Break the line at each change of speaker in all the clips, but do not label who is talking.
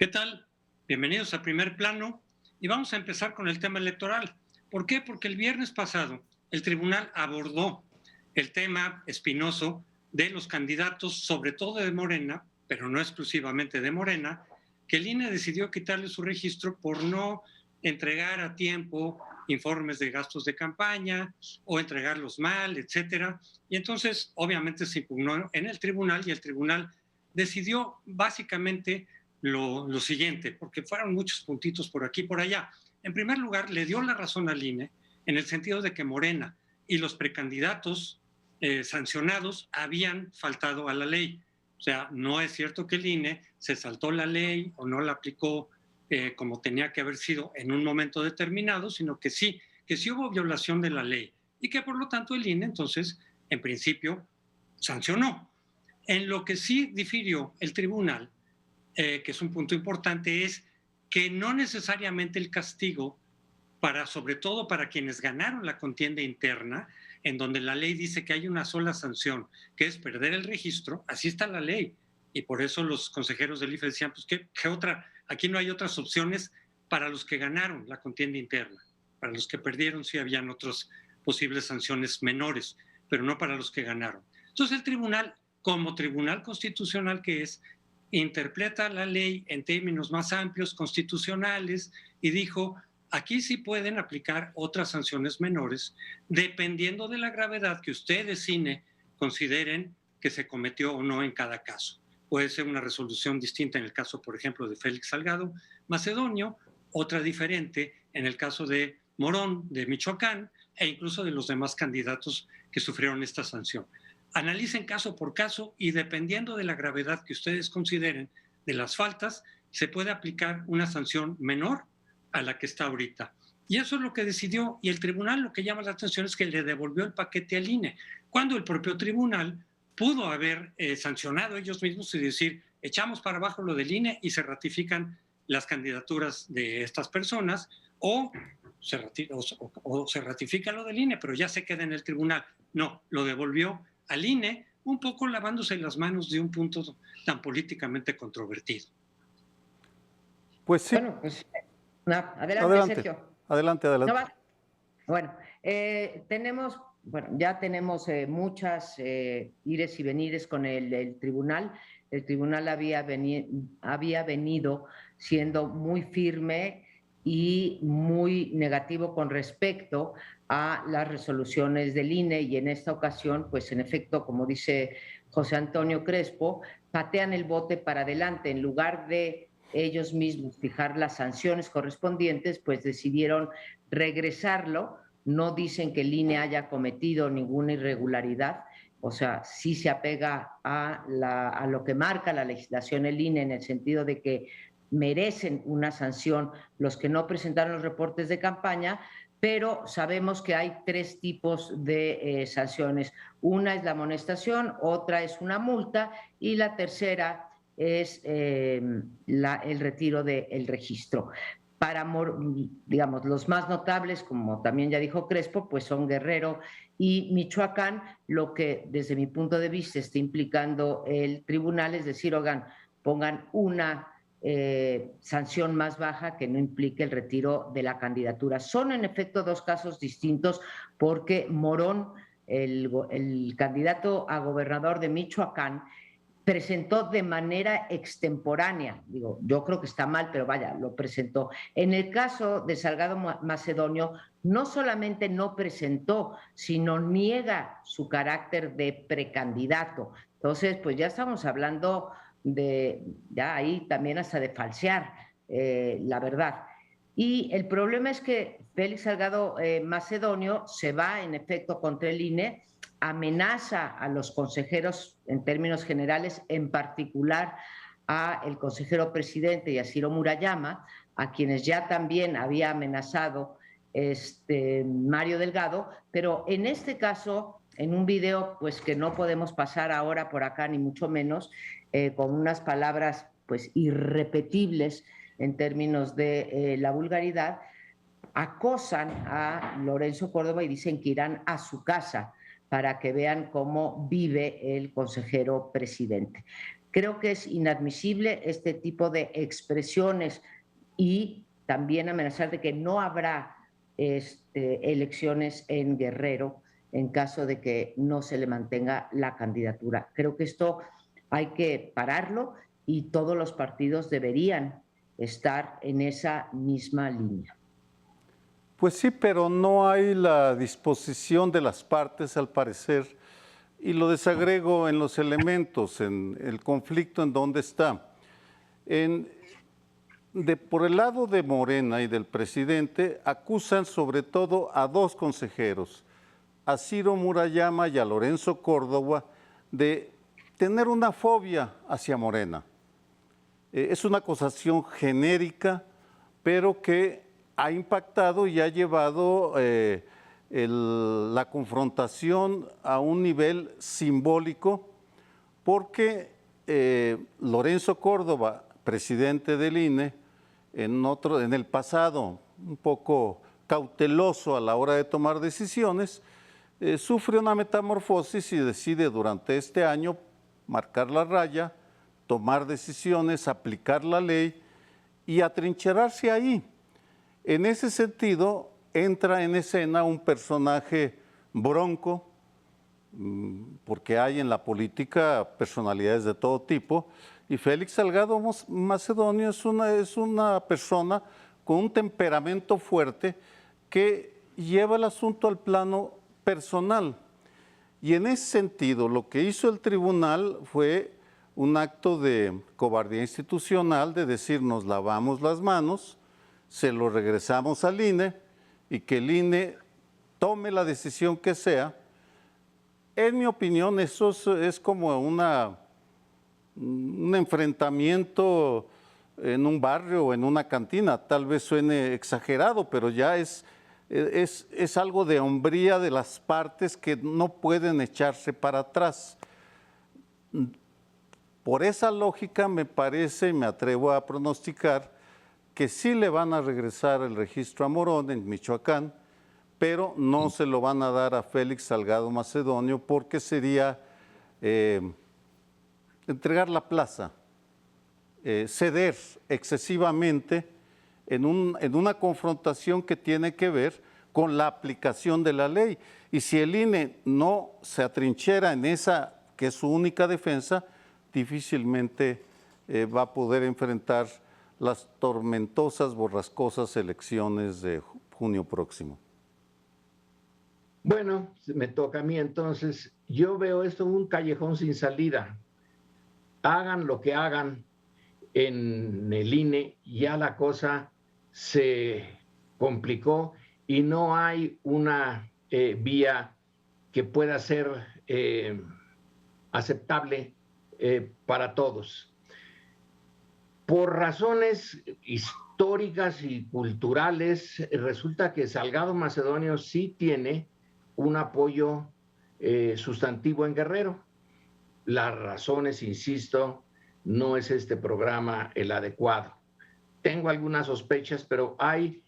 ¿Qué tal? Bienvenidos a Primer Plano y vamos a empezar con el tema electoral. ¿Por qué? Porque el viernes pasado el tribunal abordó el tema espinoso de los candidatos, sobre todo de Morena, pero no exclusivamente de Morena, que el INE decidió quitarle su registro por no entregar a tiempo informes de gastos de campaña o entregarlos mal, etcétera. Y entonces, obviamente, se impugnó en el tribunal y el tribunal decidió básicamente lo siguiente, porque fueron muchos puntitos por aquí y por allá. En primer lugar, le dio la razón al INE en el sentido de que Morena y los precandidatos sancionados habían faltado a la ley. O sea, no es cierto que el INE se saltó la ley o no la aplicó como tenía que haber sido en un momento determinado, sino que sí hubo violación de la ley y que por lo tanto el INE entonces, en principio, sancionó. En lo que sí difirió el tribunal, que es un punto importante, es que no necesariamente el castigo sobre todo para quienes ganaron la contienda interna, en donde la ley dice que hay una sola sanción, que es perder el registro, así está la ley. Y por eso los consejeros del IFE decían, pues, ¿qué otra? Aquí no hay otras opciones para los que ganaron la contienda interna. Para los que perdieron sí habían otras posibles sanciones menores, pero no para los que ganaron. Entonces el tribunal, como tribunal constitucional que es, interpreta la ley en términos más amplios, constitucionales, y dijo, aquí sí pueden aplicar otras sanciones menores, dependiendo de la gravedad que ustedes, INE, consideren que se cometió o no en cada caso. Puede ser una resolución distinta en el caso, por ejemplo, de Félix Salgado Macedonio, otra diferente en el caso de Morón, de Michoacán, e incluso de los demás candidatos que sufrieron esta sanción. Analicen caso por caso y dependiendo de la gravedad que ustedes consideren de las faltas, se puede aplicar una sanción menor a la que está ahorita. Y eso es lo que decidió. Y el tribunal, lo que llama la atención es que le devolvió el paquete al INE, cuando el propio tribunal pudo haber sancionado ellos mismos y decir, echamos para abajo lo del INE y se ratifican las candidaturas de estas personas, o se ratifica lo del INE, pero ya se queda en el tribunal. No, lo devolvió al INE, un poco lavándose las manos de un punto tan políticamente controvertido.
Pues sí.
Bueno, pues no, adelante,
Adelante,
Sergio.
adelante.
No va. Bueno, ya tenemos muchas ires y venires con el tribunal. El tribunal había venido siendo muy firme y muy negativo con respecto a las resoluciones del INE y en esta ocasión, pues en efecto, como dice José Antonio Crespo, patean el bote para adelante en lugar de ellos mismos fijar las sanciones correspondientes, pues decidieron regresarlo. No dicen que el INE haya cometido ninguna irregularidad, o sea, sí se apega a lo que marca la legislación el INE en el sentido de que merecen una sanción los que no presentaron los reportes de campaña, pero sabemos que hay tres tipos de sanciones. Una es la amonestación, otra es una multa y la tercera es el retiro del registro. Para, digamos, los más notables, como también ya dijo Crespo, pues son Guerrero y Michoacán. Lo que desde mi punto de vista está implicando el tribunal es decir, oigan, pongan una sanción más baja que no implique el retiro de la candidatura. Son en efecto dos casos distintos porque Morón, el candidato a gobernador de Michoacán, presentó de manera extemporánea. Digo, yo creo que está mal, pero vaya, lo presentó. En el caso de Salgado Macedonio, no solamente no presentó, sino niega su carácter de precandidato. Entonces, pues ya estamos hablando ya ahí también hasta de falsear la verdad. Y el problema es que Félix Salgado Macedonio se va, en efecto, contra el INE, amenaza a los consejeros en términos generales, en particular a el consejero presidente y a Ciro Murayama, a quienes ya también había amenazado Mario Delgado, pero en este caso, en un video pues que no podemos pasar ahora por acá, ni mucho menos, con unas palabras pues irrepetibles en términos de la vulgaridad, acosan a Lorenzo Córdoba y dicen que irán a su casa para que vean cómo vive el consejero presidente. Creo que es inadmisible este tipo de expresiones y también amenazar de que no habrá elecciones en Guerrero en caso de que no se le mantenga la candidatura. Creo que esto hay que pararlo y todos los partidos deberían estar en esa misma línea.
Pues sí, pero no hay la disposición de las partes, al parecer, y lo desagrego en los elementos, en el conflicto en dónde está. Por el lado de Morena y del presidente, acusan sobre todo a dos consejeros, a Ciro Murayama y a Lorenzo Córdoba, de tener una fobia hacia Morena. Es una acusación genérica, pero que ha impactado y ha llevado la confrontación a un nivel simbólico, porque Lorenzo Córdoba, presidente del INE, en el pasado un poco cauteloso a la hora de tomar decisiones, sufre una metamorfosis y decide durante este año marcar la raya, tomar decisiones, aplicar la ley y atrincherarse ahí. En ese sentido, entra en escena un personaje bronco, porque hay en la política personalidades de todo tipo, y Félix Salgado Macedonio es una persona con un temperamento fuerte que lleva el asunto al plano personal. Y en ese sentido, lo que hizo el tribunal fue un acto de cobardía institucional, de decir, nos lavamos las manos, se lo regresamos al INE y que el INE tome la decisión que sea. En mi opinión, eso es como un enfrentamiento en un barrio o en una cantina. Tal vez suene exagerado, pero ya es algo de hombría de las partes que no pueden echarse para atrás. Por esa lógica me parece, y me atrevo a pronosticar, que sí le van a regresar el registro a Morón en Michoacán, pero no se lo van a dar a Félix Salgado Macedonio porque sería entregar la plaza, ceder excesivamente en una confrontación que tiene que ver con la aplicación de la ley. Y si el INE no se atrinchera en esa, que es su única defensa, difícilmente va a poder enfrentar las tormentosas, borrascosas elecciones de junio próximo.
Bueno, me toca a mí entonces. Yo veo esto un callejón sin salida. Hagan lo que hagan en el INE, ya la cosa se complicó y no hay una vía que pueda ser aceptable para todos. Por razones históricas y culturales, resulta que Salgado Macedonio sí tiene un apoyo sustantivo en Guerrero. Las razones, insisto, no es este programa el adecuado. Tengo algunas sospechas, pero hay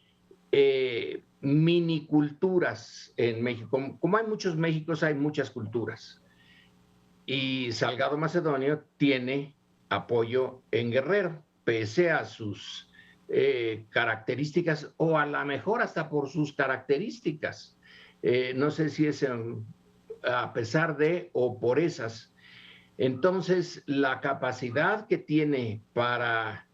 miniculturas en México. Como hay muchos Méxicos, hay muchas culturas. Y Salgado Macedonio tiene apoyo en Guerrero, pese a sus características, o a lo mejor hasta por sus características. No sé si es a pesar de o por esas. Entonces, la capacidad que tiene para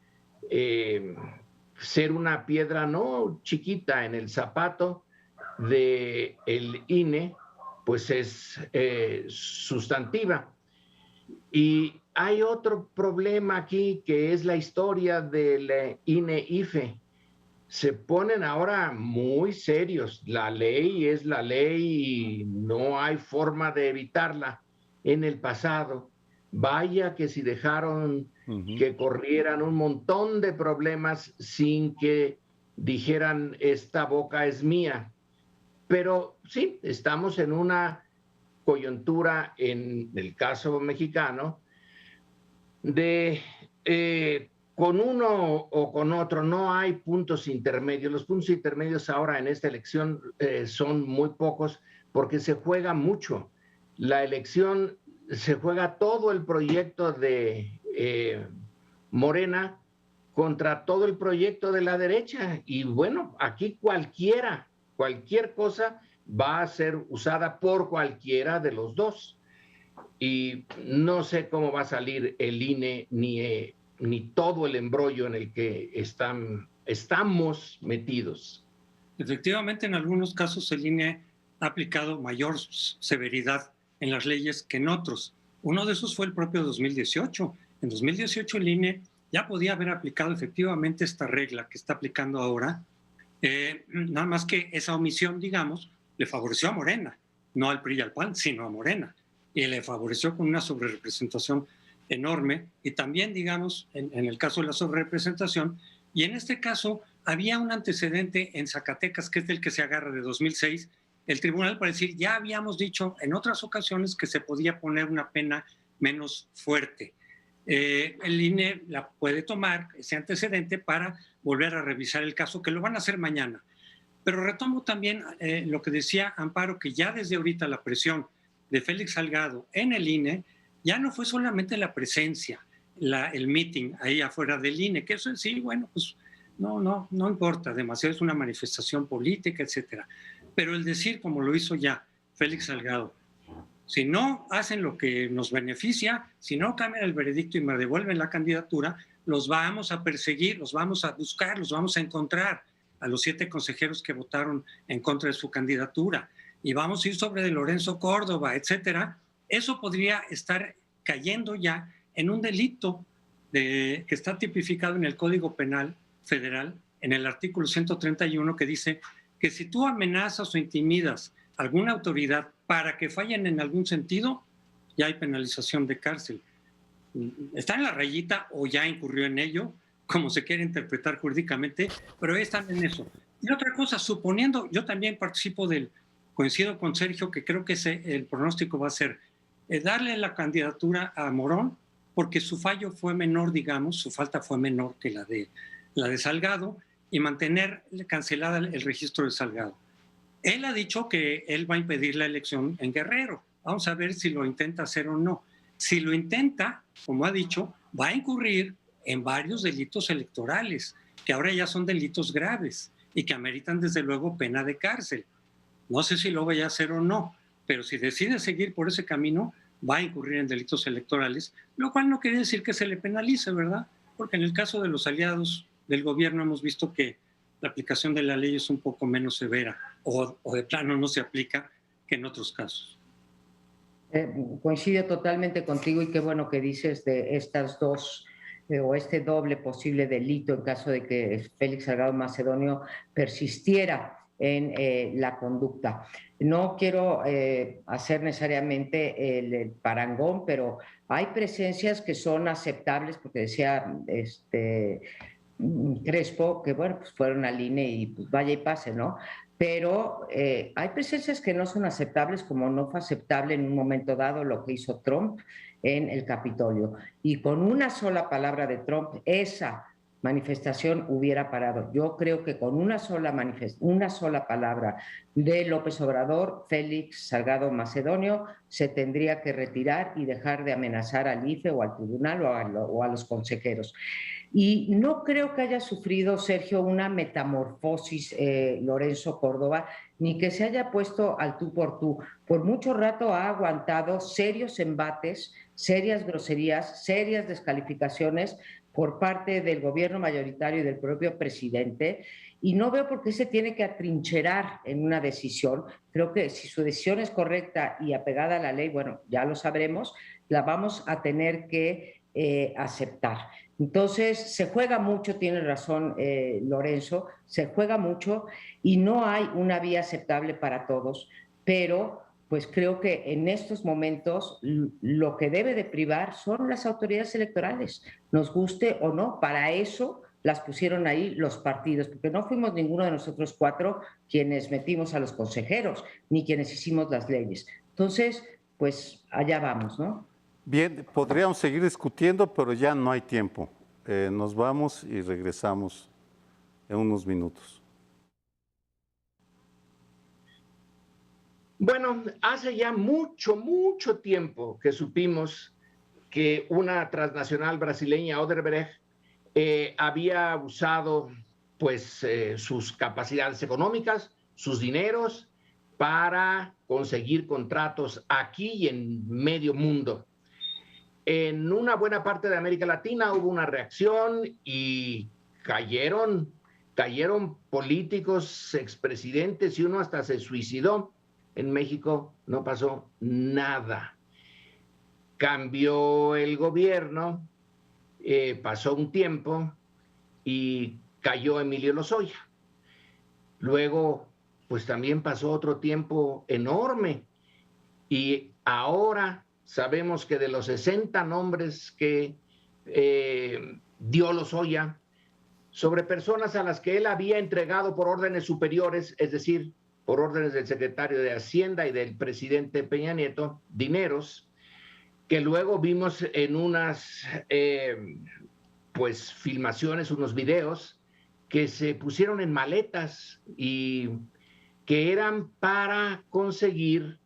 ser una piedra no chiquita en el zapato del INE, pues es sustantiva. Y hay otro problema aquí, que es la historia del INE-IFE. Se ponen ahora muy serios. La ley es la ley y no hay forma de evitarla. En el pasado, vaya que si dejaron que corrieran un montón de problemas sin que dijeran esta boca es mía. Pero sí, estamos en una coyuntura, en el caso mexicano, de con uno o con otro, no hay puntos intermedios. Los puntos intermedios ahora en esta elección son muy pocos porque se juega mucho. La elección se juega todo el proyecto de Morena contra todo el proyecto de la derecha. Y bueno, aquí cualquier cosa va a ser usada por cualquiera de los dos. Y no sé cómo va a salir el INE ni todo el embrollo en el que estamos metidos.
Efectivamente, en algunos casos el INE ha aplicado mayor severidad en las leyes que en otros. Uno de esos fue el propio 2018. En 2018 el INE ya podía haber aplicado efectivamente esta regla que está aplicando ahora, nada más que esa omisión, digamos, le favoreció a Morena, no al PRI y al PAN, sino a Morena, y le favoreció con una sobrerepresentación enorme, y también, digamos, en el caso de la sobrerepresentación, y en este caso había un antecedente en Zacatecas, que es del que se agarra de 2006, el tribunal para decir, ya habíamos dicho en otras ocasiones que se podía poner una pena menos fuerte. El INE la puede tomar, ese antecedente, para volver a revisar el caso, que lo van a hacer mañana. Pero retomo también lo que decía Amparo, que ya desde ahorita la presión de Félix Salgado en el INE ya no fue solamente la presencia, el meeting ahí afuera del INE, que eso en sí, bueno, pues no importa demasiado, es una manifestación política, etcétera. Pero el decir, como lo hizo ya Félix Salgado, si no hacen lo que nos beneficia, si no cambian el veredicto y me devuelven la candidatura, los vamos a perseguir, los vamos a buscar, los vamos a encontrar a los 7 consejeros que votaron en contra de su candidatura. Y vamos a ir sobre de Lorenzo Córdoba, etcétera. Eso podría estar cayendo ya en un delito que está tipificado en el Código Penal Federal, en el artículo 131, que dice que si tú amenazas o intimidas a alguna autoridad para que fallen en algún sentido, ya hay penalización de cárcel. Está en la rayita o ya incurrió en ello, como se quiere interpretar jurídicamente, pero están en eso. Y otra cosa, suponiendo, yo también participo coincido con Sergio, que creo que el pronóstico va a ser darle la candidatura a Morón, porque su fallo fue menor, digamos, su falta fue menor que la de Salgado, y mantener cancelada el registro de Salgado. Él ha dicho que él va a impedir la elección en Guerrero. Vamos a ver si lo intenta hacer o no. Si lo intenta, como ha dicho, va a incurrir en varios delitos electorales, que ahora ya son delitos graves y que ameritan desde luego pena de cárcel. No sé si lo vaya a hacer o no, pero si decide seguir por ese camino, va a incurrir en delitos electorales, lo cual no quiere decir que se le penalice, ¿verdad? Porque en el caso de los aliados del gobierno hemos visto que la aplicación de la ley es un poco menos severa o de plano no se aplica que en otros casos.
Coincido totalmente contigo y qué bueno que dices de estas dos o este doble posible delito en caso de que Félix Salgado Macedonio persistiera en la conducta. No quiero hacer necesariamente el parangón, pero hay presencias que son aceptables, porque decía Crespo que, bueno, pues fueron al INE y pues vaya y pase, ¿no? Pero hay presencias que no son aceptables, como no fue aceptable en un momento dado lo que hizo Trump en el Capitolio. Y con una sola palabra de Trump, esa manifestación hubiera parado. Yo creo que con una sola palabra de López Obrador, Félix Salgado Macedonio se tendría que retirar y dejar de amenazar al IFE o al tribunal o a los consejeros. Y no creo que haya sufrido, Sergio, una metamorfosis Lorenzo Córdoba, ni que se haya puesto al tú por tú. Por mucho rato ha aguantado serios embates, serias groserías, serias descalificaciones por parte del gobierno mayoritario y del propio presidente, y no veo por qué se tiene que atrincherar en una decisión. Creo que si su decisión es correcta y apegada a la ley, bueno, ya lo sabremos, la vamos a tener que aceptar. Entonces, se juega mucho, tiene razón Lorenzo, se juega mucho y no hay una vía aceptable para todos, pero pues creo que en estos momentos lo que debe de privar son las autoridades electorales, nos guste o no. Para eso las pusieron ahí los partidos, porque no fuimos ninguno de nosotros 4 quienes metimos a los consejeros, ni quienes hicimos las leyes. Entonces, pues allá vamos, ¿no?
Bien, podríamos seguir discutiendo, pero ya no hay tiempo. Nos vamos y regresamos en unos minutos.
Bueno, hace ya mucho tiempo que supimos que una transnacional brasileña, Odebrecht, había usado pues sus capacidades económicas, sus dineros, para conseguir contratos aquí y en medio mundo. En una buena parte de América Latina hubo una reacción y cayeron políticos, expresidentes, y uno hasta se suicidó. En México no pasó nada. Cambió el gobierno, pasó un tiempo y cayó Emilio Lozoya. Luego, pues también pasó otro tiempo enorme y ahora sabemos que de los 60 nombres que dio Lozoya sobre personas a las que él había entregado por órdenes superiores, es decir, por órdenes del secretario de Hacienda y del presidente Peña Nieto, dineros que luego vimos en unas pues filmaciones, unos videos que se pusieron en maletas y que eran para conseguir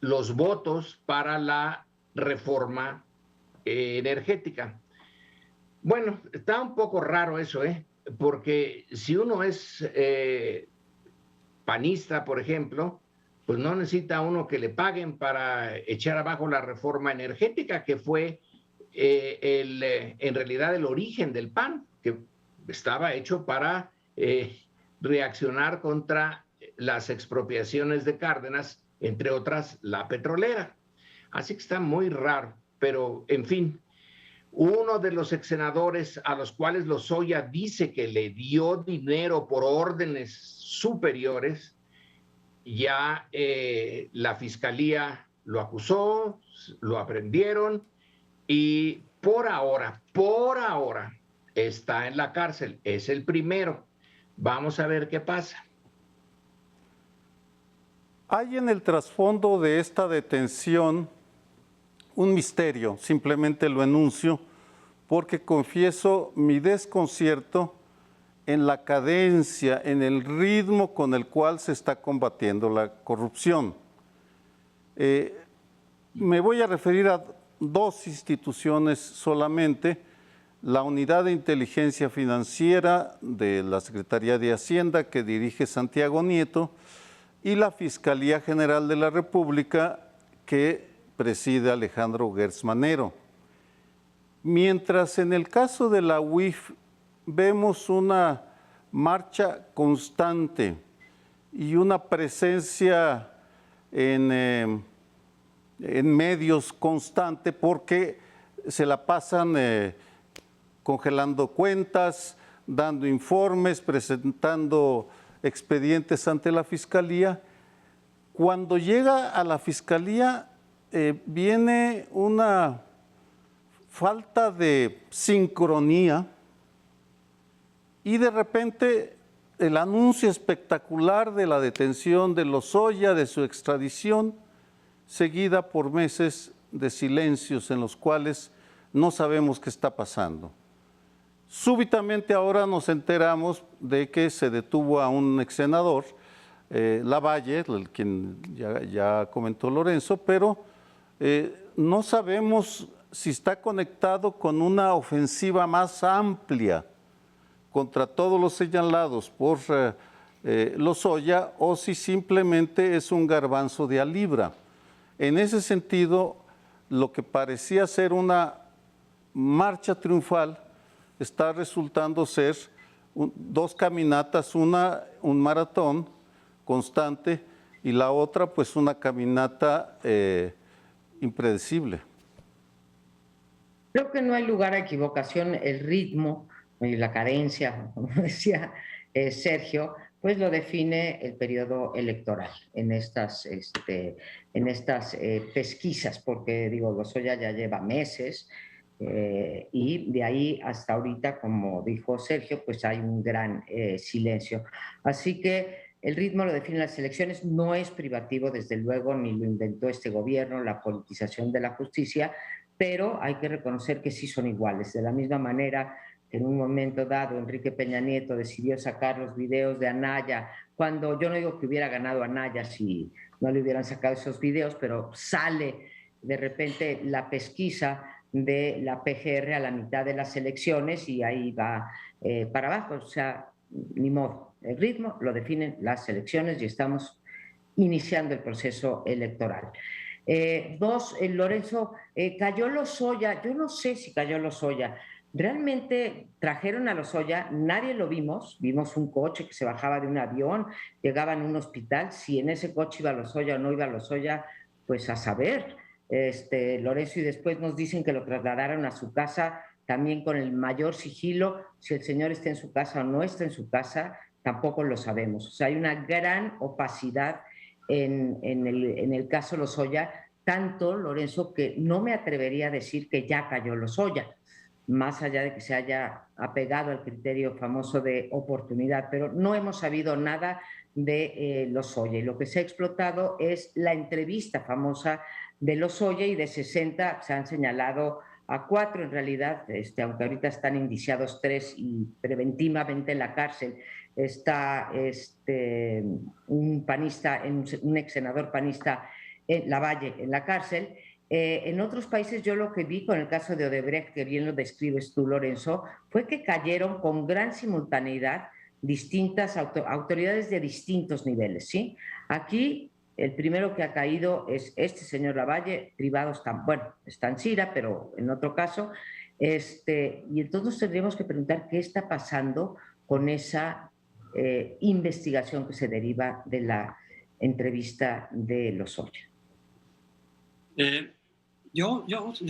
los votos para la reforma energética. Bueno, está un poco raro eso, porque si uno es panista, por ejemplo, pues no necesita uno que le paguen para echar abajo la reforma energética, que fue en realidad el origen del PAN, que estaba hecho para reaccionar contra las expropiaciones de Cárdenas, entre otras la petrolera. Así que está muy raro, pero en fin, uno de los exsenadores a los cuales Lozoya dice que le dio dinero por órdenes superiores, ya la fiscalía lo acusó, lo aprendieron y por ahora está en la cárcel. Es el primero. Vamos a ver qué pasa.
Hay en el trasfondo de esta detención un misterio, simplemente lo enuncio, porque confieso mi desconcierto en la cadencia, en el ritmo con el cual se está combatiendo la corrupción. Me voy a referir a dos instituciones solamente: la Unidad de Inteligencia Financiera de la Secretaría de Hacienda, que dirige Santiago Nieto, y la Fiscalía General de la República, que preside Alejandro Gertz Manero. Mientras en el caso de la UIF vemos una marcha constante y una presencia en medios constante, porque se la pasan congelando cuentas, dando informes, presentando expedientes ante la Fiscalía. Cuando llega a la Fiscalía viene una falta de sincronía y de repente el anuncio espectacular de la detención de Lozoya, de su extradición, seguida por meses de silencios en los cuales no sabemos qué está pasando. Súbitamente ahora nos enteramos de que se detuvo a un ex senador, Lavalle, el quien ya comentó Lorenzo, pero no sabemos si está conectado con una ofensiva más amplia contra todos los señalados por Lozoya, o si simplemente es un garbanzo de a libra. En ese sentido, lo que parecía ser una marcha triunfal está resultando ser dos caminatas, una un maratón constante y la otra pues una caminata impredecible.
Creo que no hay lugar a equivocación. El ritmo y la cadencia, como decía Sergio, pues lo define el periodo electoral en estas pesquisas, porque digo, Lozoya ya lleva meses y de ahí hasta ahorita, como dijo Sergio, pues hay un gran silencio. Así que el ritmo lo definen las elecciones, no es privativo, desde luego, ni lo inventó este gobierno, la politización de la justicia, pero hay que reconocer que sí son iguales. De la misma manera que en un momento dado Enrique Peña Nieto decidió sacar los videos de Anaya, cuando yo no digo que hubiera ganado Anaya si no le hubieran sacado esos videos, pero sale de repente la pesquisa de la PGR a la mitad de las elecciones y ahí va para abajo. O sea, ni modo. El ritmo lo definen las elecciones y estamos iniciando el proceso electoral. Dos, Lorenzo, cayó Lozoya. Yo no sé si cayó Lozoya. Realmente trajeron a Lozoya, nadie lo vimos. Vimos un coche que se bajaba de un avión, llegaba a un hospital. Si en ese coche iba Lozoya o no iba Lozoya, pues a saber. Lorenzo, y después nos dicen que lo trasladaron a su casa también con el mayor sigilo. Si el señor está en su casa o no está en su casa, tampoco lo sabemos. O sea, hay una gran opacidad en el caso Lozoya, tanto, Lorenzo, que no me atrevería a decir que ya cayó Lozoya, más allá de que se haya apegado al criterio famoso de oportunidad, pero no hemos sabido nada de Lozoya. Y lo que se ha explotado es la entrevista famosa de Lozoya, y de 60 se han señalado a 4 en realidad, aunque ahorita están indiciados 3 y preventivamente en la cárcel. Está un panista, un ex senador panista, Lavalle, en la cárcel. En otros países yo lo que vi con el caso de Odebrecht, que bien lo describes tú, Lorenzo, fue que cayeron con gran simultaneidad distintas autoridades de distintos niveles, ¿sí? Aquí el primero que ha caído es este señor Lavalle, privado está en Cira, pero en otro caso, y entonces tendríamos que preguntar qué está pasando con esa investigación que se deriva de la entrevista de Lozoya.
Yo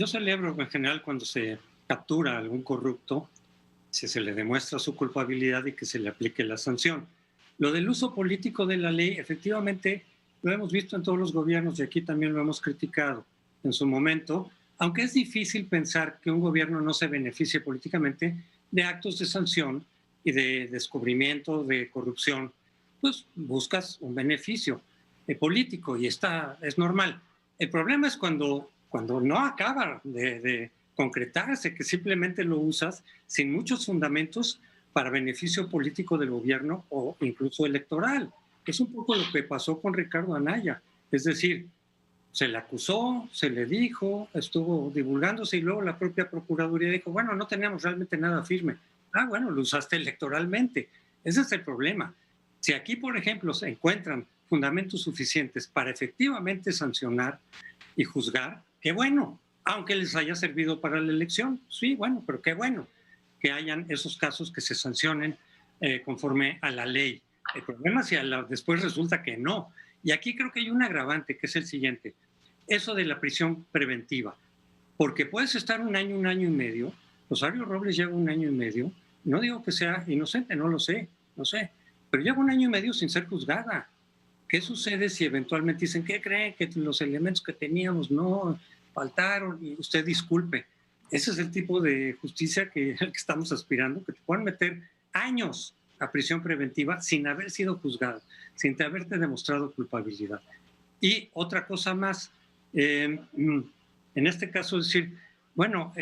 celebro en general cuando se captura a algún corrupto, si se le demuestra su culpabilidad y que se le aplique la sanción. Lo del uso político de la ley, efectivamente, lo hemos visto en todos los gobiernos y aquí también lo hemos criticado en su momento, aunque es difícil pensar que un gobierno no se beneficie políticamente de actos de sanción y de descubrimiento de corrupción, pues buscas un beneficio político y es normal. El problema es cuando no acaba de concretarse, que simplemente lo usas sin muchos fundamentos para beneficio político del gobierno o incluso electoral. Es un poco lo que pasó con Ricardo Anaya. Es decir, se le acusó, se le dijo, estuvo divulgándose y luego la propia Procuraduría dijo, bueno, no teníamos realmente nada firme. Ah, bueno, lo usaste electoralmente. Ese es el problema. Si aquí, por ejemplo, se encuentran fundamentos suficientes para efectivamente sancionar y juzgar, qué bueno, aunque les haya servido para la elección. Sí, bueno, pero qué bueno que hayan esos casos que se sancionen conforme a la ley. El problema es si después resulta que no. Y aquí creo que hay un agravante, que es el siguiente. Eso de la prisión preventiva. Porque puedes estar un año y medio. Rosario Robles lleva un año y medio. No digo que sea inocente, no sé. Pero lleva un año y medio sin ser juzgada. ¿Qué sucede si eventualmente dicen, ¿qué creen? Que los elementos que teníamos no faltaron y usted disculpe? Ese es el tipo de justicia que estamos aspirando, que te puedan meter años a prisión preventiva sin haber sido juzgado, sin haberte demostrado culpabilidad. Y otra cosa más, en este caso decir, bueno,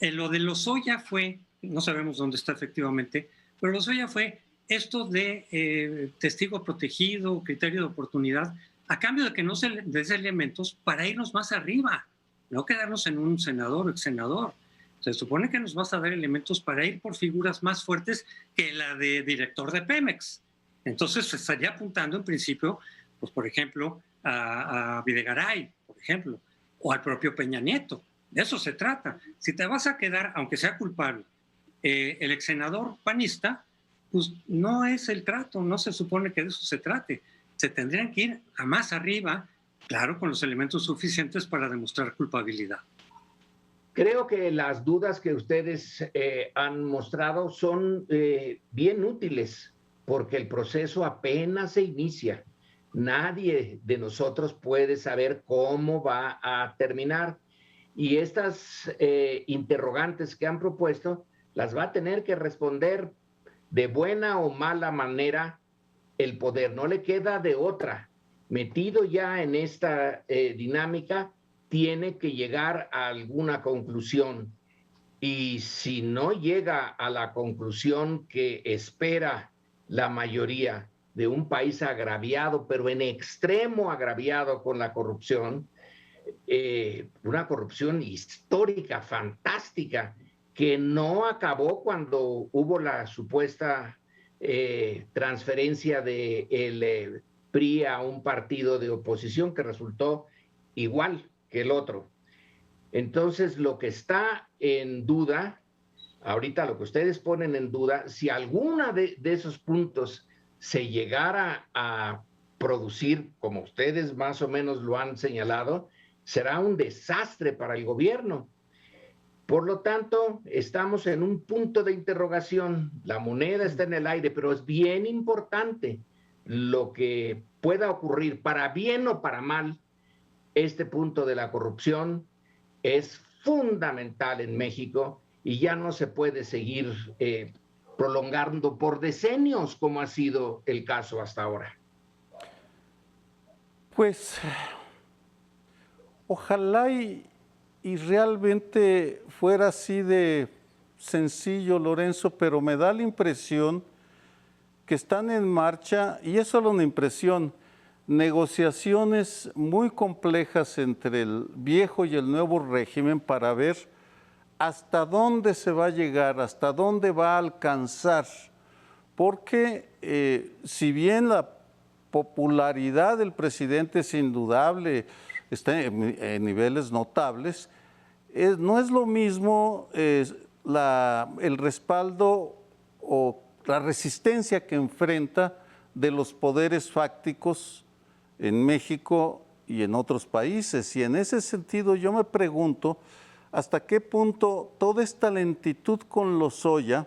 lo de Lozoya fue, no sabemos dónde está efectivamente, pero Lozoya fue esto de testigo protegido, criterio de oportunidad, a cambio de que no se des elementos para irnos más arriba, no quedarnos en un senador o exsenador. Se supone que nos vas a dar elementos para ir por figuras más fuertes que la de director de Pemex. Entonces se estaría apuntando en principio, pues por ejemplo, a Videgaray, por ejemplo, o al propio Peña Nieto. De eso se trata. Si te vas a quedar, aunque sea culpable, el exsenador panista, pues no es el trato, no se supone que de eso se trate. Se tendrían que ir a más arriba, claro, con los elementos suficientes para demostrar culpabilidad.
Creo que las dudas que ustedes han mostrado son bien útiles, porque el proceso apenas se inicia. Nadie de nosotros puede saber cómo va a terminar. Y estas interrogantes que han propuesto las va a tener que responder de buena o mala manera el poder. No le queda de otra. Metido ya en esta dinámica, tiene que llegar a alguna conclusión. Y si no llega a la conclusión que espera la mayoría de un país agraviado, pero en extremo agraviado con la corrupción, una corrupción histórica, fantástica, que no acabó cuando hubo la supuesta transferencia del PRI a un partido de oposición que resultó igual que el otro. Entonces, lo que está en duda, ahorita lo que ustedes ponen en duda, si alguna de esos puntos se llegara a producir, como ustedes más o menos lo han señalado, será un desastre para el gobierno. Por lo tanto, estamos en un punto de interrogación. La moneda está en el aire, pero es bien importante lo que pueda ocurrir, para bien o para mal. Este punto de la corrupción es fundamental en México y ya no se puede seguir prolongando por decenios como ha sido el caso hasta ahora.
Pues ojalá y realmente fuera así de sencillo, Lorenzo, pero me da la impresión que están en marcha, y es solo una impresión, negociaciones muy complejas entre el viejo y el nuevo régimen para ver hasta dónde se va a llegar, hasta dónde va a alcanzar. Porque si bien la popularidad del presidente es indudable, está en niveles notables, no es lo mismo el respaldo o la resistencia que enfrenta de los poderes fácticos en México y en otros países. Y en ese sentido yo me pregunto hasta qué punto toda esta lentitud con Lozoya,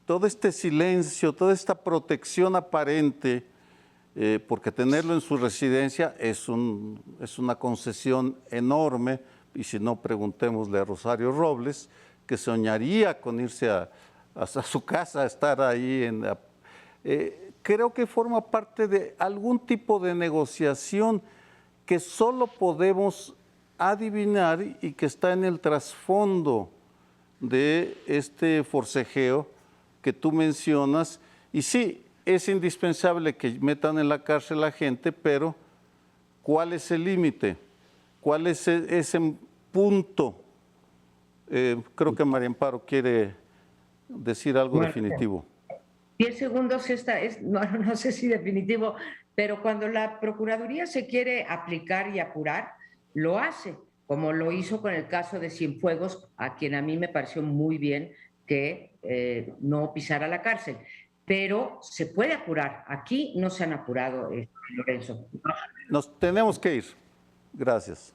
todo este silencio, toda esta protección aparente, porque tenerlo en su residencia es una concesión enorme, y si no, preguntémosle a Rosario Robles, que soñaría con irse a su casa, a estar ahí. Creo que forma parte de algún tipo de negociación que solo podemos adivinar y que está en el trasfondo de este forcejeo que tú mencionas. Y sí, es indispensable que metan en la cárcel a gente, pero ¿cuál es el límite? ¿Cuál es ese punto? Creo que María Amparo quiere decir algo definitivo.
10 segundos, no sé si definitivo, pero cuando la Procuraduría se quiere aplicar y apurar, lo hace, como lo hizo con el caso de Cienfuegos, a quien a mí me pareció muy bien que no pisara la cárcel. Pero se puede apurar. Aquí no se han apurado, Lorenzo.
Nos tenemos que ir. Gracias.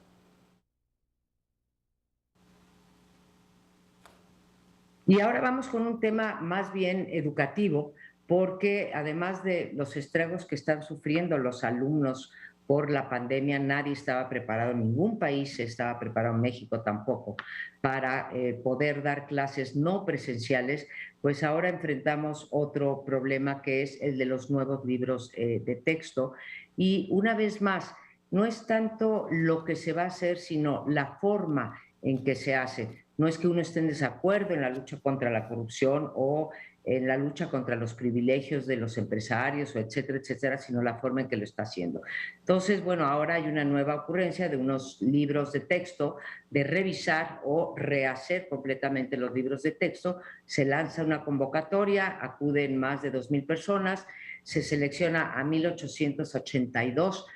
Y ahora vamos con un tema más bien educativo, porque además de los estragos que están sufriendo los alumnos por la pandemia, nadie estaba preparado, ningún país estaba preparado, México tampoco, para poder dar clases no presenciales. Pues ahora enfrentamos otro problema, que es el de los nuevos libros de texto. Y una vez más, no es tanto lo que se va a hacer, sino la forma en que se hace. No es que uno esté en desacuerdo en la lucha contra la corrupción o en la lucha contra los privilegios de los empresarios, o etcétera, etcétera, sino la forma en que lo está haciendo. Entonces, bueno, ahora hay una nueva ocurrencia de unos libros de texto, de revisar o rehacer completamente los libros de texto. Se lanza una convocatoria, acuden más de 2,000 personas, se selecciona a 1,882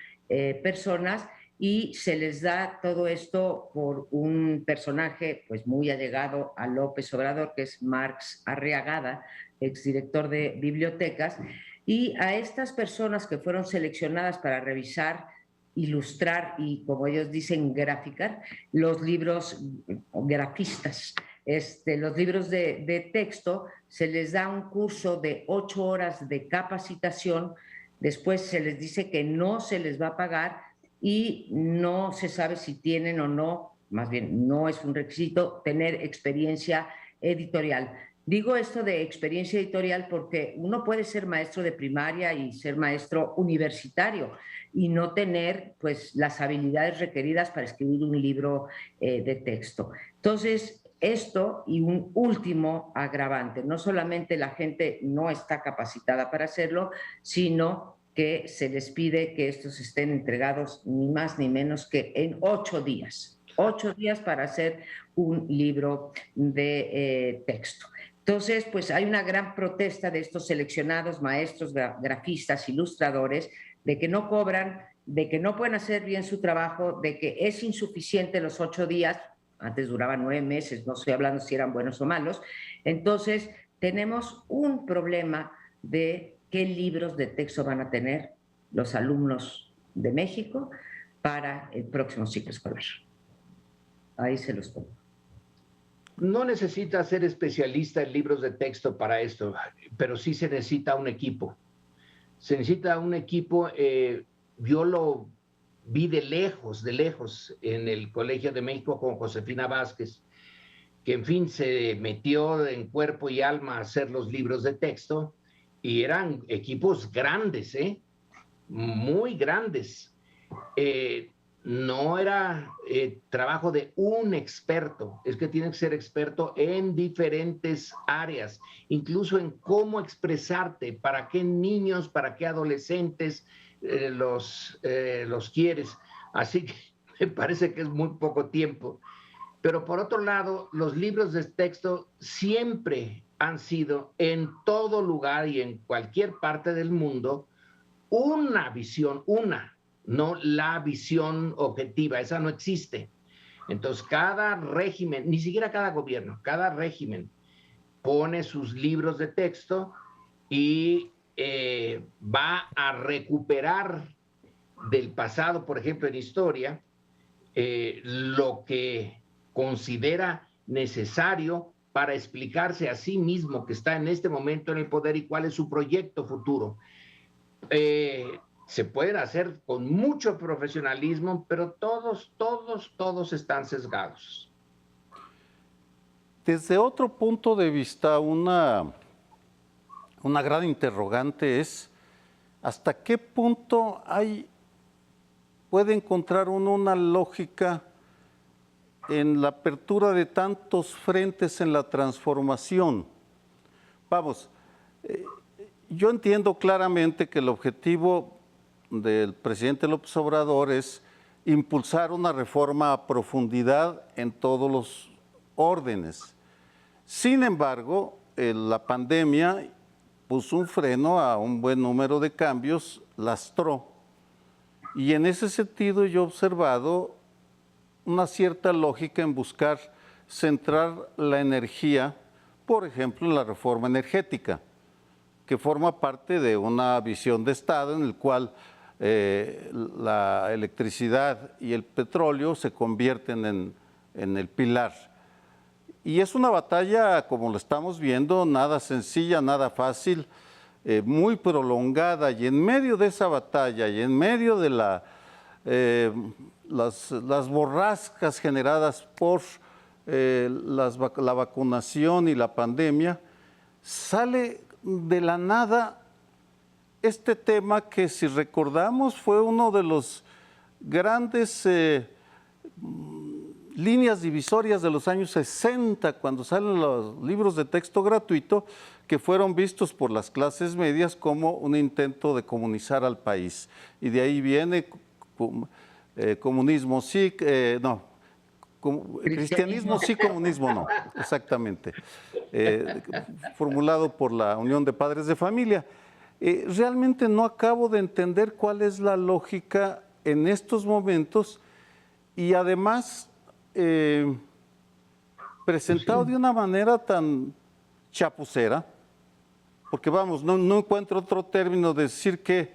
personas, y se les da todo esto por un personaje pues muy allegado a López Obrador, que es Marx Arriagada, exdirector de bibliotecas. Y a estas personas que fueron seleccionadas para revisar, ilustrar y, como ellos dicen, graficar los libros, grafistas, los libros de texto, se les da un curso de 8 horas de capacitación. Después se les dice que no se les va a pagar, y no se sabe si tienen o no, más bien no es un requisito, tener experiencia editorial. Digo esto de experiencia editorial porque uno puede ser maestro de primaria y ser maestro universitario y no tener pues las habilidades requeridas para escribir un libro de texto. Entonces, esto y un último agravante, no solamente la gente no está capacitada para hacerlo, sino que se les pide que estos estén entregados ni más ni menos que en 8 días. 8 días para hacer un libro de texto. Entonces, pues hay una gran protesta de estos seleccionados maestros, grafistas, ilustradores, de que no cobran, de que no pueden hacer bien su trabajo, de que es insuficiente los 8 días, antes duraban 9 meses, no estoy hablando si eran buenos o malos. Entonces, tenemos un problema de qué libros de texto van a tener los alumnos de México para el próximo ciclo escolar. Ahí se los pongo.
No necesita ser especialista en libros de texto para esto, pero sí se necesita un equipo. Se necesita un equipo, yo lo vi de lejos, en el Colegio de México con Josefina Vázquez, que en fin se metió en cuerpo y alma a hacer los libros de texto, y eran equipos grandes, muy grandes. No era trabajo de un experto, es que tiene que ser experto en diferentes áreas, incluso en cómo expresarte, para qué niños, para qué adolescentes los quieres. Así que me parece que es muy poco tiempo. Pero por otro lado, los libros de texto siempre han sido en todo lugar y en cualquier parte del mundo una visión, no la visión objetiva, esa no existe. Entonces, cada régimen, ni siquiera cada gobierno, cada régimen pone sus libros de texto y va a recuperar del pasado, por ejemplo, en historia, lo que considera necesario para explicarse a sí mismo que está en este momento en el poder y cuál es su proyecto futuro. Se pueden hacer con mucho profesionalismo, pero todos están sesgados.
Desde otro punto de vista, una gran interrogante es ¿hasta qué punto puede encontrar uno una lógica en la apertura de tantos frentes en la transformación? Vamos, yo entiendo claramente que el objetivo del presidente López Obrador es impulsar una reforma a profundidad en todos los órdenes. Sin embargo, la pandemia puso un freno a un buen número de cambios, lastró. Y en ese sentido yo he observado una cierta lógica en buscar centrar la energía, por ejemplo, en la reforma energética, que forma parte de una visión de Estado en el cual la electricidad y el petróleo se convierten en el pilar. Y es una batalla, como lo estamos viendo, nada sencilla, nada fácil, muy prolongada, y en medio de esa batalla y en medio de las borrascas generadas por la vacunación y la pandemia, sale de la nada este tema que, si recordamos, fue uno de los grandes líneas divisorias de los años 60, cuando salen los libros de texto gratuito, que fueron vistos por las clases medias como un intento de comunizar al país. Y de ahí viene comunismo sí, no, cristianismo sí, comunismo no, exactamente, formulado por la Unión de Padres de Familia. Realmente no acabo de entender cuál es la lógica en estos momentos, y además presentado de una manera tan chapucera, porque vamos, no encuentro otro término de decir que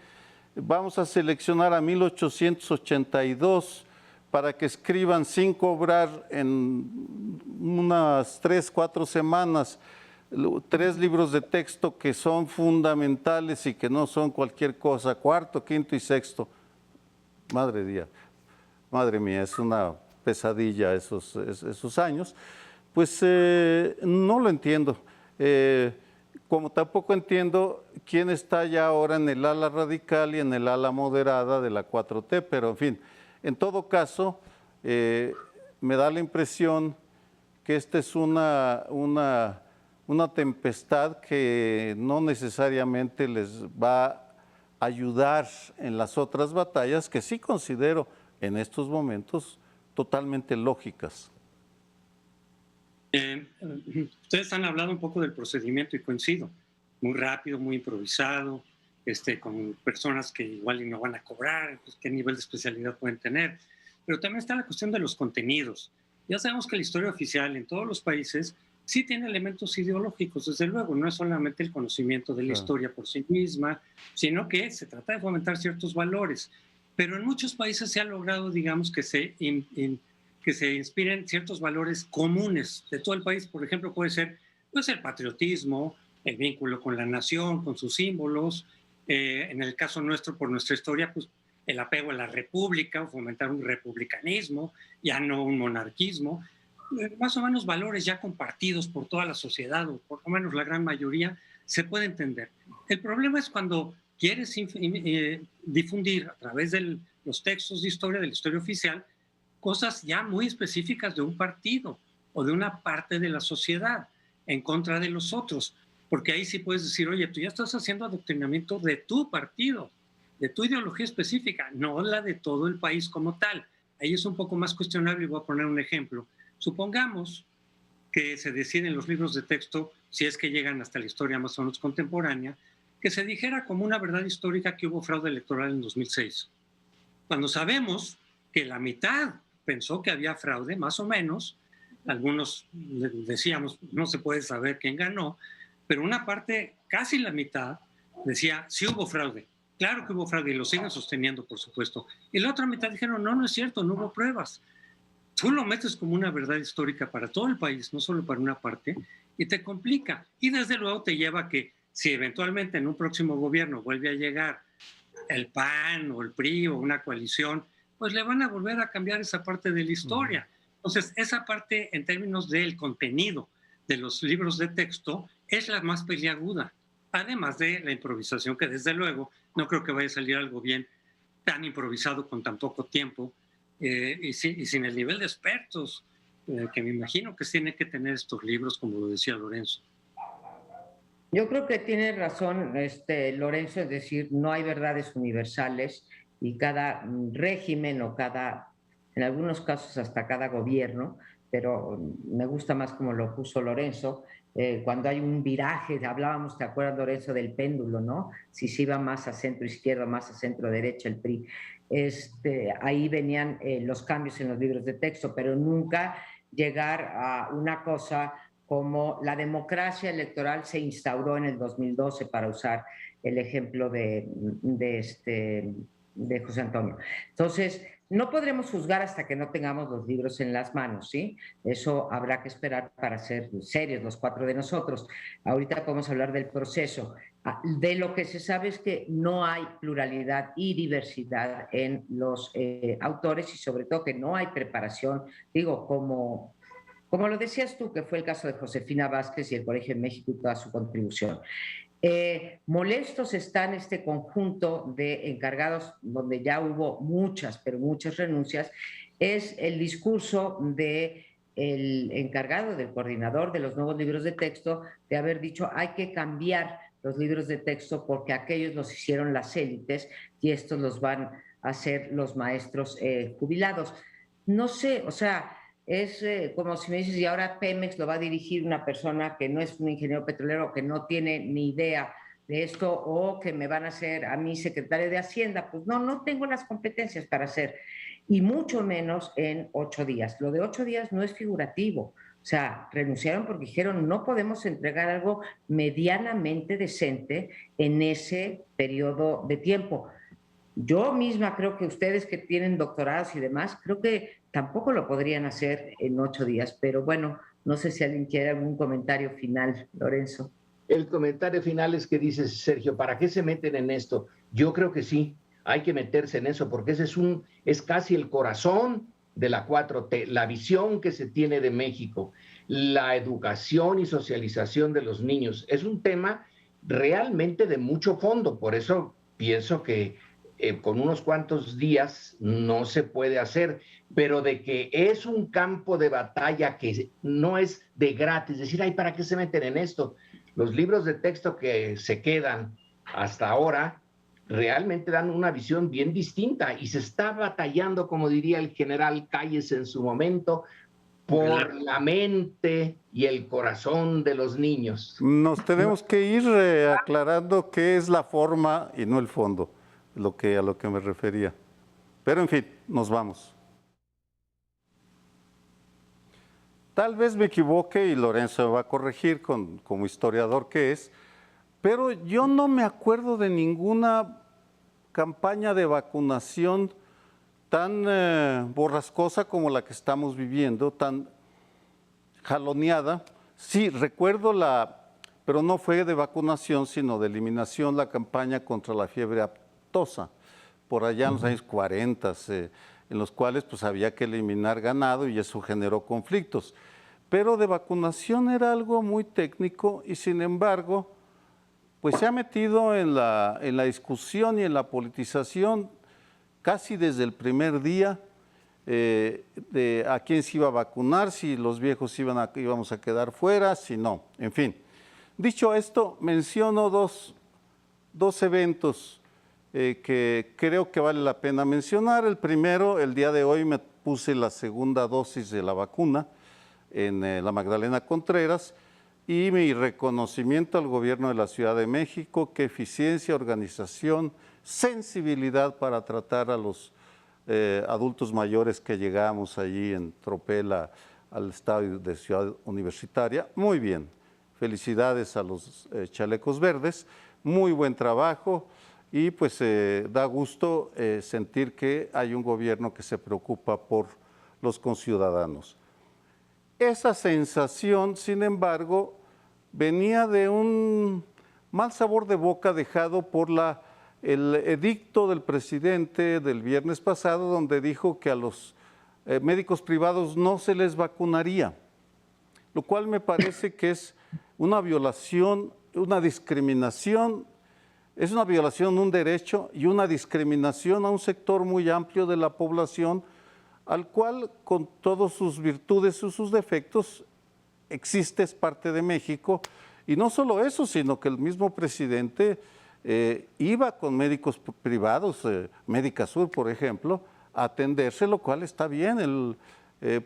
vamos a seleccionar a 1882 para que escriban sin cobrar en unas 3, 4 semanas 3 libros de texto que son fundamentales y que no son cualquier cosa, cuarto, quinto y sexto. Madre mía, es una pesadilla esos años. Pues no lo entiendo. Como tampoco entiendo quién está ya ahora en el ala radical y en el ala moderada de la 4T, pero en fin, en todo caso, me da la impresión que esta es una tempestad que no necesariamente les va ayudar en las otras batallas que sí considero en estos momentos totalmente lógicas.
Ustedes han hablado un poco del procedimiento y coincido, muy rápido, muy improvisado, con personas que igual y no van a cobrar, pues, qué nivel de especialidad pueden tener, pero también está la cuestión de los contenidos. Ya sabemos que la historia oficial en todos los países sí tiene elementos ideológicos, desde luego, no es solamente el conocimiento de la historia por sí misma, sino que se trata de fomentar ciertos valores, pero en muchos países se ha logrado, digamos, que se inspiren ciertos valores comunes de todo el país. Por ejemplo, puede ser pues, el patriotismo, el vínculo con la nación, con sus símbolos. En el caso nuestro, por nuestra historia, pues el apego a la república, o fomentar un republicanismo, ya no un monarquismo. Más o menos valores ya compartidos por toda la sociedad, o por lo menos la gran mayoría, se puede entender. El problema es cuando quieres difundir a través de los textos de la historia oficial, cosas ya muy específicas de un partido o de una parte de la sociedad en contra de los otros, porque ahí sí puedes decir, oye, tú ya estás haciendo adoctrinamiento de tu partido, de tu ideología específica, no la de todo el país como tal. Ahí es un poco más cuestionable y voy a poner un ejemplo. Supongamos que se decide en los libros de texto, si es que llegan hasta la historia más o menos contemporánea, que se dijera como una verdad histórica que hubo fraude electoral en 2006. Cuando sabemos que la mitad pensó que había fraude, más o menos, algunos decíamos, no se puede saber quién ganó, pero una parte, casi la mitad, decía, sí hubo fraude, claro que hubo fraude, y lo siguen sosteniendo, por supuesto. Y la otra mitad dijeron, no, no es cierto, no hubo pruebas. Tú lo metes como una verdad histórica para todo el país, no solo para una parte, y te complica. Y desde luego te lleva a que si eventualmente en un próximo gobierno vuelve a llegar el PAN o el PRI o una coalición, pues le van a volver a cambiar esa parte de la historia. Entonces, esa parte en términos del contenido de los libros de texto es la más peliaguda, además de la improvisación, que desde luego no creo que vaya a salir algo bien tan improvisado con tan poco tiempo y sin el nivel de expertos que me imagino que tienen que tener estos libros, como lo decía Lorenzo.
Yo creo que tiene razón Lorenzo, es decir, no hay verdades universales y cada régimen o en algunos casos hasta cada gobierno, pero me gusta más como lo puso Lorenzo, cuando hay un viraje, hablábamos, ¿te acuerdas, Lorenzo, del péndulo, no? Si se iba más a centro izquierdo, más a centro derecha el PRI. Ahí venían los cambios en los libros de texto, pero nunca llegar a una cosa como la democracia electoral se instauró en el 2012, para usar el ejemplo de José Antonio. Entonces, no podremos juzgar hasta que no tengamos los libros en las manos, ¿sí? Eso habrá que esperar para ser serios los cuatro de nosotros. Ahorita podemos hablar del proceso. De lo que se sabe es que no hay pluralidad y diversidad en los autores, y sobre todo que no hay preparación, digo, como lo decías tú, que fue el caso de Josefina Vázquez y el Colegio de México y toda su contribución. Molestos están este conjunto de encargados, donde ya hubo muchas, pero muchas renuncias, es el discurso del encargado, del coordinador de los nuevos libros de texto, de haber dicho hay que cambiar los libros de texto porque aquellos los hicieron las élites y estos los van a hacer los maestros jubilados. No sé, o sea, es como si me dices, y ahora Pemex lo va a dirigir una persona que no es un ingeniero petrolero, que no tiene ni idea de esto, o que me van a hacer a mí secretario de Hacienda. Pues no, no tengo las competencias para hacer, y mucho menos en 8 días. Lo de 8 días no es figurativo. O sea, renunciaron porque dijeron, no podemos entregar algo medianamente decente en ese periodo de tiempo. Yo misma creo que ustedes que tienen doctorados y demás, creo que tampoco lo podrían hacer en 8 días, pero bueno, no sé si alguien quiere algún comentario final, Lorenzo.
El comentario final es que dices, Sergio, ¿para qué se meten en esto? Yo creo que sí, hay que meterse en eso, porque ese es casi el corazón de la 4T, la visión que se tiene de México, la educación y socialización de los niños. Es un tema realmente de mucho fondo, por eso pienso que con unos cuantos días no se puede hacer, pero de que es un campo de batalla que no es de gratis, decir, ay, ¿para qué se meten en esto? Los libros de texto que se quedan hasta ahora, realmente dan una visión bien distinta y se está batallando, como diría el general Calles en su momento, por la mente y el corazón de los niños.
Nos tenemos que ir aclarando qué es la forma y no el fondo, a lo que me refería. Pero en fin, nos vamos. Tal vez me equivoque y Lorenzo me va a corregir como historiador que es, pero yo no me acuerdo de ninguna campaña de vacunación tan borrascosa como la que estamos viviendo, tan jaloneada. Sí, recuerdo pero no fue de vacunación, sino de eliminación, la campaña contra la fiebre aftosa, por allá en los años 40, en los cuales pues había que eliminar ganado y eso generó conflictos. Pero de vacunación era algo muy técnico y sin embargo, pues se ha metido en la discusión y en la politización casi desde el primer día de a quién se iba a vacunar, si los viejos íbamos a quedar fuera, si no, en fin. Dicho esto, menciono dos eventos que creo que vale la pena mencionar. El primero, el día de hoy me puse la segunda dosis de la vacuna en la Magdalena Contreras y mi reconocimiento al gobierno de la Ciudad de México, qué eficiencia, organización, sensibilidad para tratar a los adultos mayores que llegamos allí en tropel al estadio de Ciudad Universitaria. Muy bien, felicidades a los chalecos verdes, muy buen trabajo y pues da gusto sentir que hay un gobierno que se preocupa por los conciudadanos. Esa sensación, sin embargo, venía de un mal sabor de boca dejado por el edicto del presidente del viernes pasado, donde dijo que a los médicos privados no se les vacunaría, lo cual me parece que es una violación, una discriminación, es una violación de un derecho y una discriminación a un sector muy amplio de la población, al cual con todas sus virtudes y sus defectos existe, es parte de México. Y no solo eso, sino que el mismo presidente iba con médicos privados, Médica Sur, por ejemplo, a atenderse, lo cual está bien, él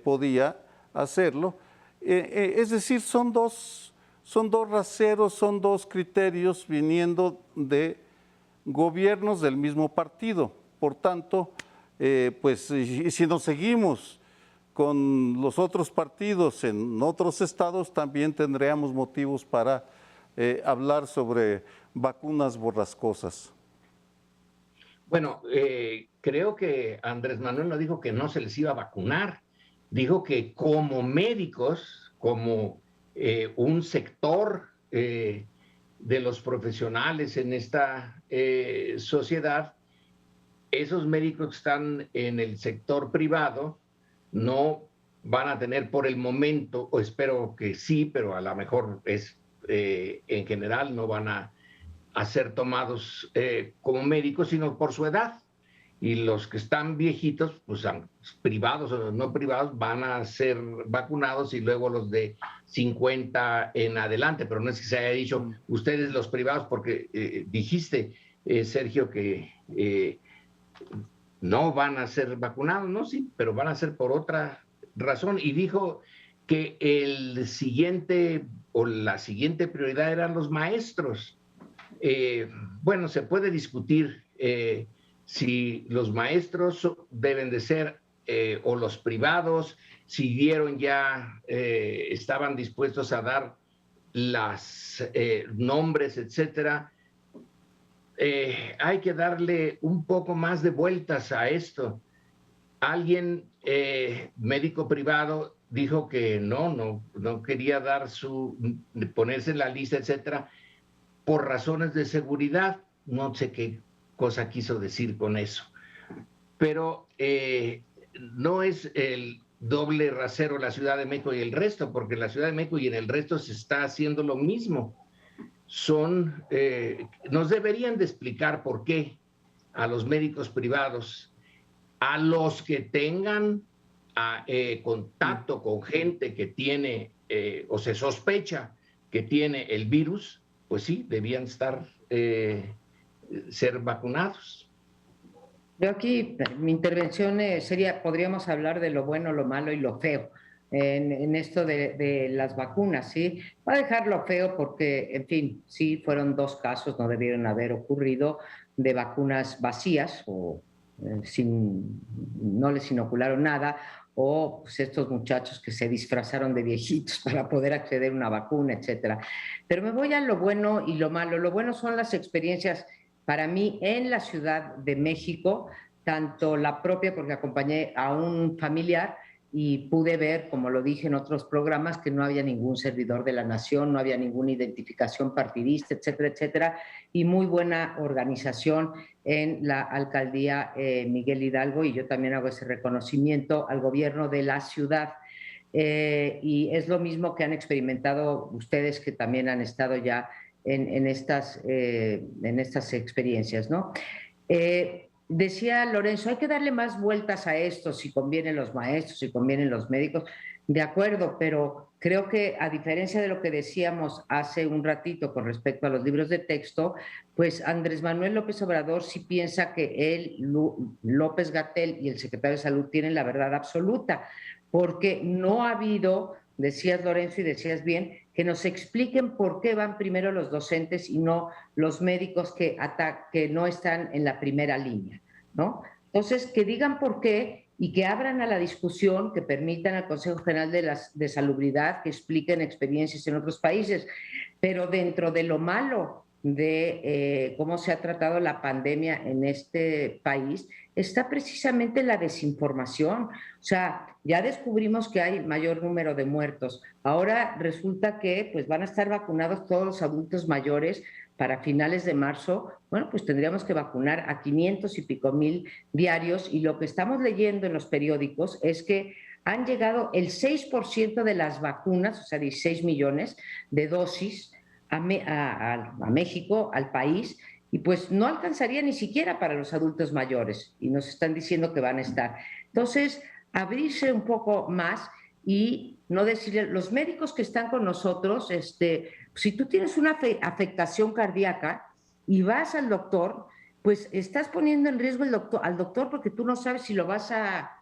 podía hacerlo. Es decir, son dos raseros, son dos criterios viniendo de gobiernos del mismo partido. Por tanto, pues si nos seguimos con los otros partidos en otros estados, también tendríamos motivos para hablar sobre vacunas borrascosas.
Bueno, creo que Andrés Manuel no dijo que no se les iba a vacunar, dijo que como médicos, como un sector de los profesionales en esta sociedad, esos médicos que están en el sector privado no van a tener por el momento, o espero que sí, pero a lo mejor en general no van a ser tomados como médicos, sino por su edad. Y los que están viejitos, pues privados o no privados, van a ser vacunados y luego los de 50 en adelante. Pero no es que se haya dicho ustedes los privados, porque dijiste, Sergio, que no van a ser vacunados, ¿no? Sí, pero van a ser por otra razón. Y dijo que el siguiente o la siguiente prioridad eran los maestros. Bueno, se puede discutir si los maestros deben de ser o los privados, si dieron ya, estaban dispuestos a dar los nombres, etcétera. Hay que darle un poco más de vueltas a esto. Alguien, médico privado, dijo que no quería dar ponerse en la lista, etcétera, por razones de seguridad. No sé qué cosa quiso decir con eso. Pero no es el doble rasero la Ciudad de México y el resto, porque en la Ciudad de México y en el resto se está haciendo lo mismo. Nos deberían de explicar por qué a los médicos privados, a los que tengan contacto con gente que tiene o se sospecha que tiene el virus, pues sí, debían estar ser vacunados.
Yo aquí, mi intervención sería, podríamos hablar de lo bueno, lo malo y lo feo en esto de las vacunas, ¿sí? Va a dejar lo feo porque, en fin, sí fueron 2 casos, no debieron haber ocurrido, de vacunas vacías o no les inocularon nada, o pues, estos muchachos que se disfrazaron de viejitos para poder acceder a una vacuna, etcétera. Pero me voy a lo bueno y lo malo. Lo bueno son las experiencias para mí en la Ciudad de México, tanto la propia, porque acompañé a un familiar y pude ver, como lo dije en otros programas, que no había ningún servidor de la nación, no había ninguna identificación partidista, etcétera, etcétera, y muy buena organización en la alcaldía Miguel Hidalgo, y yo también hago ese reconocimiento al gobierno de la ciudad. Y es lo mismo que han experimentado ustedes, que también han estado ya en estas experiencias, ¿no? Decía Lorenzo, hay que darle más vueltas a esto, si convienen los maestros, si convienen los médicos. De acuerdo, pero creo que a diferencia de lo que decíamos hace un ratito con respecto a los libros de texto, pues Andrés Manuel López Obrador sí piensa que él, López-Gatell y el secretario de Salud tienen la verdad absoluta, porque no ha habido, decías Lorenzo y decías bien, que nos expliquen por qué van primero los docentes y no los médicos que no están en la primera línea, ¿no? Entonces, que digan por qué y que abran a la discusión, que permitan al Consejo General de Salubridad que expliquen experiencias en otros países, pero dentro de lo malo de cómo se ha tratado la pandemia en este país, está precisamente la desinformación. O sea, ya descubrimos que hay mayor número de muertos. Ahora resulta que pues, van a estar vacunados todos los adultos mayores para finales de marzo. Bueno, pues tendríamos que vacunar a 500 y pico mil diarios, y lo que estamos leyendo en los periódicos es que han llegado el 6% de las vacunas, o sea, 16 millones de dosis a México, al país, y pues no alcanzaría ni siquiera para los adultos mayores, y nos están diciendo que van a estar. Entonces, abrirse un poco más y no decirle, los médicos que están con nosotros, si tú tienes una afectación cardíaca y vas al doctor, pues estás poniendo en riesgo al doctor porque tú no sabes si lo vas a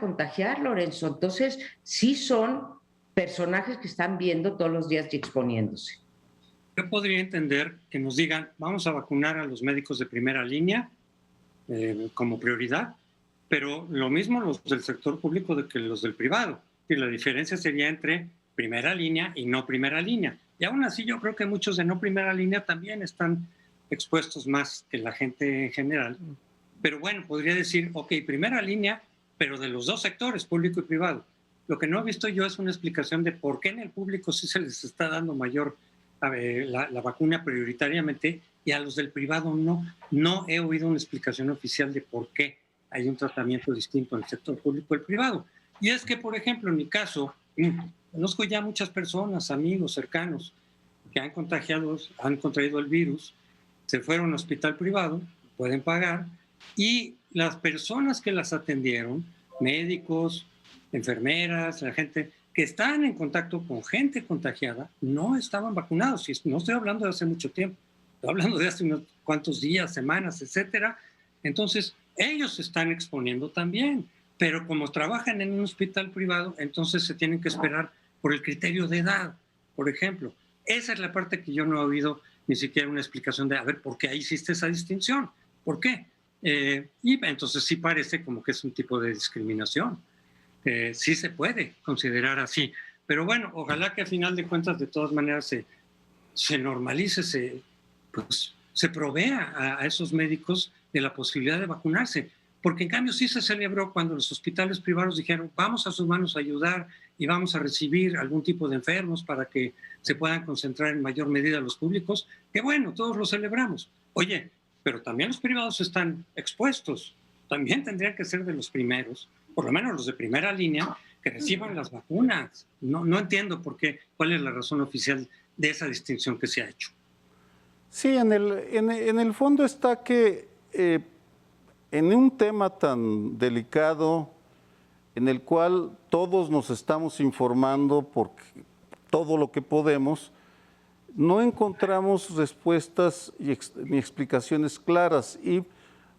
contagiar, Lorenzo. Entonces, sí son personajes que están viendo todos los días y exponiéndose.
Yo podría entender que nos digan, vamos a vacunar a los médicos de primera línea como prioridad, pero lo mismo los del sector público de que los del privado. Y la diferencia sería entre primera línea y no primera línea. Y aún así yo creo que muchos de no primera línea también están expuestos más que la gente en general. Pero bueno, podría decir, ok, primera línea, pero de los 2 sectores, público y privado. Lo que no he visto yo es una explicación de por qué en el público sí se les está dando mayor la vacuna prioritariamente y a los del privado no. No he oído una explicación oficial de por qué hay un tratamiento distinto en el sector público y el privado. Y es que, por ejemplo, en mi caso, conozco ya muchas personas, amigos, cercanos, que han contraído el virus, se fueron al hospital privado, pueden pagar, y las personas que las atendieron, médicos, enfermeras, la gente que están en contacto con gente contagiada, no estaban vacunados. Y no estoy hablando de hace mucho tiempo, estoy hablando de hace unos cuantos días, semanas, etcétera. Entonces, ellos se están exponiendo también, pero como trabajan en un hospital privado, entonces se tienen que esperar por el criterio de edad, por ejemplo. Esa es la parte que yo no he oído ni siquiera una explicación de, a ver, ¿por qué ahí hiciste esa distinción? ¿Por qué? Y entonces sí parece como que es un tipo de discriminación. Sí se puede considerar así. Pero bueno, ojalá que al final de cuentas, de todas maneras, se normalice, se provea a esos médicos de la posibilidad de vacunarse. Porque en cambio sí se celebró cuando los hospitales privados dijeron, vamos a sus manos a ayudar y vamos a recibir algún tipo de enfermos para que se puedan concentrar en mayor medida los públicos. Que bueno, todos lo celebramos. Oye, pero también los privados están expuestos. También tendrían que ser de los primeros, por lo menos los de primera línea, que reciban las vacunas. No entiendo por qué, cuál es la razón oficial de esa distinción que se ha hecho.
Sí, en el fondo está que en un tema tan delicado, en el cual todos nos estamos informando por todo lo que podemos, no encontramos respuestas ni explicaciones claras. Y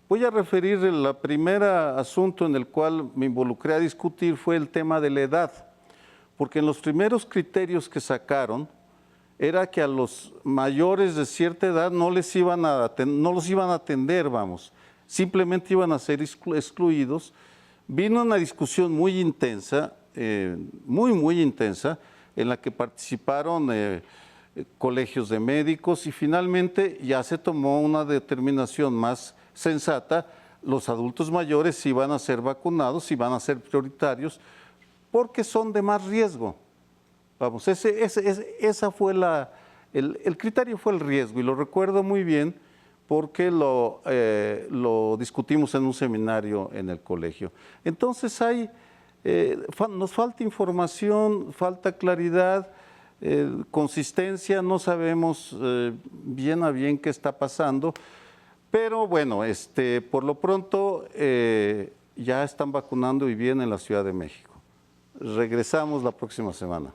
voy a referir el primer asunto en el cual me involucré a discutir fue el tema de la edad, porque en los primeros criterios que sacaron era que a los mayores de cierta edad no los iban a atender, vamos, simplemente iban a ser excluidos. Vino una discusión muy intensa, muy intensa, en la que participaron colegios de médicos y finalmente ya se tomó una determinación más sensata. Los adultos mayores iban a ser vacunados y van a ser prioritarios porque son de más riesgo. Vamos, esa fue el criterio fue el riesgo, y lo recuerdo muy bien porque lo discutimos en un seminario en el colegio. Entonces nos falta información, falta claridad, consistencia, no sabemos bien a bien qué está pasando, pero bueno, por lo pronto ya están vacunando y bien en la Ciudad de México. Regresamos la próxima semana.